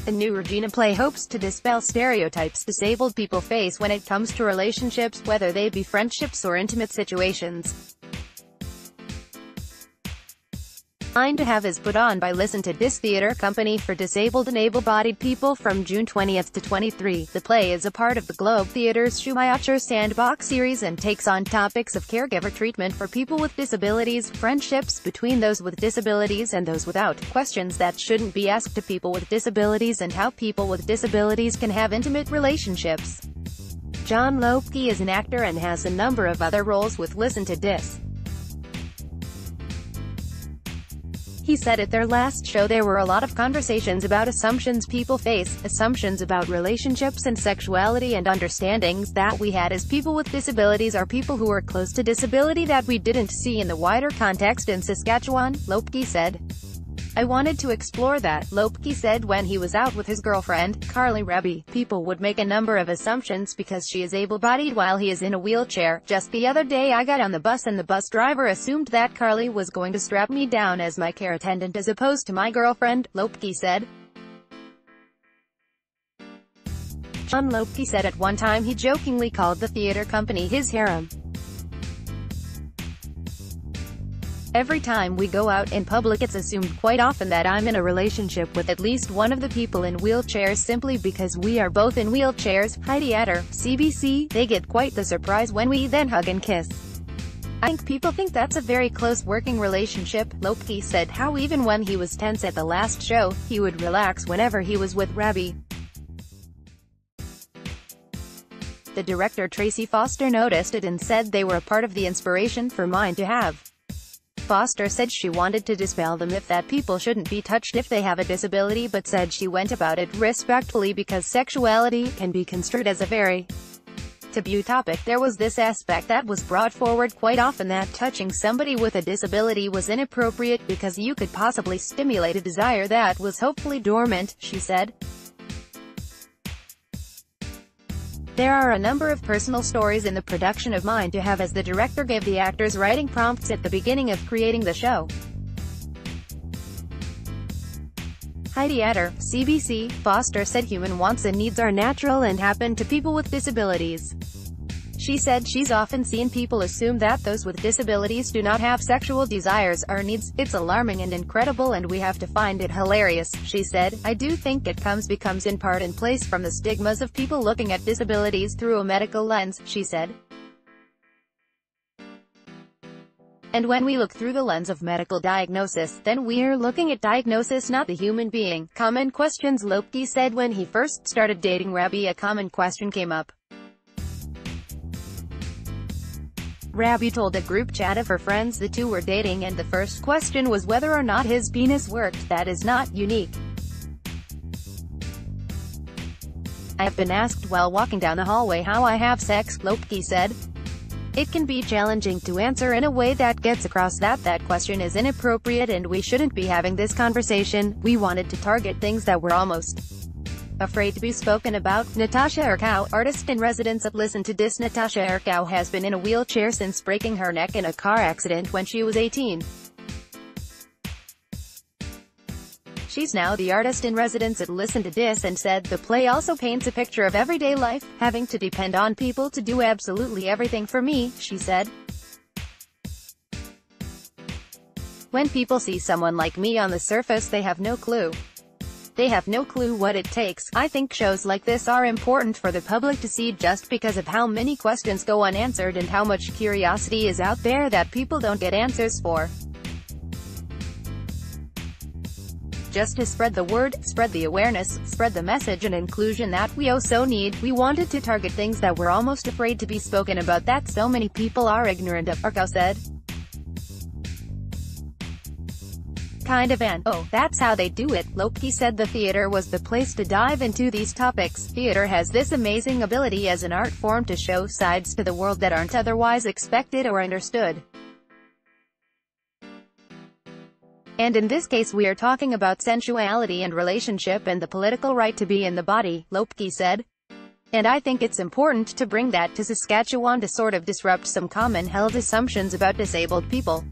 A new Regina play hopes to dispel stereotypes disabled people face when it comes to relationships, whether they be friendships or intimate situations. Mind to Have is put on by Listen to Dis Theatre Company for disabled and able-bodied people from June 20th to 23. The play is a part of the Globe Theatre's Shumiatcher Sandbox series and takes on topics of caregiver treatment for people with disabilities, friendships between those with disabilities and those without, questions that shouldn't be asked to people with disabilities, and how people with disabilities can have intimate relationships. John Lopke is an actor and has a number of other roles with Listen to Dis. He said at their last show there were a lot of conversations about assumptions people face, assumptions about relationships and sexuality, and understandings that we had as people with disabilities or people who were close to disability that we didn't see in the wider context in Saskatchewan, Lopke said. I wanted to explore that, Lopke said when he was out with his girlfriend, Carly Raby. People would make a number of assumptions because she is able-bodied while he is in a wheelchair. Just the other day I got on the bus and the bus driver assumed that Carly was going to strap me down as my care attendant as opposed to my girlfriend, Lopke said. John Lopke said at one time he jokingly called the theater company his harem. Every time we go out in public it's assumed quite often that I'm in a relationship with at least one of the people in wheelchairs simply because we are both in wheelchairs. Shumiatcher, CBC, they get quite the surprise when we then hug and kiss. I think people think that's a very close working relationship, Lopke said how even when he was tense at the last show, he would relax whenever he was with Raby. The director Tracy Foster noticed it and said they were a part of the inspiration for Mind to Have. Foster said she wanted to dispel the myth that people shouldn't be touched if they have a disability, but said she went about it respectfully because sexuality can be construed as a very taboo topic. There was this aspect that was brought forward quite often that touching somebody with a disability was inappropriate because you could possibly stimulate a desire that was hopefully dormant, she said. There are a number of personal stories in the production of Mind to Have as the director gave the actors writing prompts at the beginning of creating the show. Shumiatcher, CBC, Foster said human wants and needs are natural and happen to people with disabilities. She said she's often seen people assume that those with disabilities do not have sexual desires or needs. It's alarming and incredible and we have to find it hilarious, she said. I do think it becomes in part in place from the stigmas of people looking at disabilities through a medical lens, she said. And when we look through the lens of medical diagnosis, then we're looking at diagnosis, not the human being. Common questions. Lopke said when he first started dating Raby a common question came up. Raby told a group chat of her friends the two were dating and the first question was whether or not his penis worked. That is not unique. I have been asked while walking down the hallway how I have sex, Lopke said. It can be challenging to answer in a way that gets across that question is inappropriate and we shouldn't be having this conversation. We wanted to target things that were almost afraid to be spoken about. Natasha Erkow, artist-in-residence at Listen to Dis. Natasha Erkow has been in a wheelchair since breaking her neck in a car accident when she was 18. She's now the artist-in-residence at Listen to Dis and said the play also paints a picture of everyday life, having to depend on people to do absolutely everything for me, she said. When people see someone like me on the surface they have no clue. They have no clue what it takes. I think shows like this are important for the public to see just because of how many questions go unanswered and how much curiosity is out there that people don't get answers for. Just to spread the word, spread the awareness, spread the message and inclusion that we so need, we wanted to target things that we're almost afraid to be spoken about that so many people are ignorant of, Erkow said. Kind of an, oh, that's how they do it, Lopke said the theater was the place to dive into these topics. Theater has this amazing ability as an art form to show sides to the world that aren't otherwise expected or understood. And in this case we are talking about sensuality and relationship and the political right to be in the body, Lopke said. And I think it's important to bring that to Saskatchewan to sort of disrupt some common held assumptions about disabled people.